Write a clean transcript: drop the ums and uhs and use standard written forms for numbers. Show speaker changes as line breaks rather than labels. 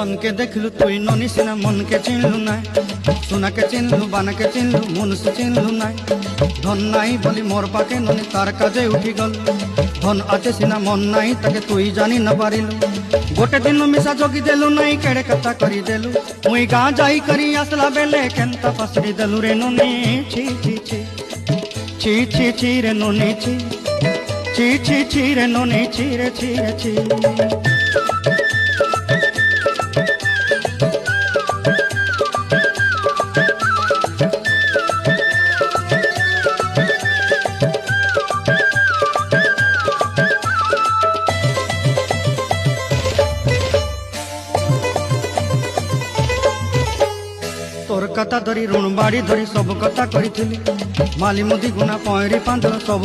জনকে দেখলু তুই ননি সিনা মনকে চিনলু নাই, সোনাকে চিনলু বানাকে চিনলু মনুষ্য চিনলু নাই। ধন নাই বলি মোর পাকে ননি তার কাজে উঠি গল, ধন আছে সিনা মন নাই তাকে তুই জানি না পারিলু। গোটে দিন মিশা জগি দেলু নাই কেড়ে কথা করি দেলু, মুই গাঁ যাই করি আসলা বেলে কেনতা পাসড়ি দেলু রে ননি। ছি ছি ছি ছি ছি ছি রে ননি ছি ছি ছি ছি রে ননি ছি রে ছি রে ছি। তোর কথা ধরি ঋণ বাড়ি ধরি সব কথা কইছিলি, মালি মুদি গুনা পয়রি পাঁদর সব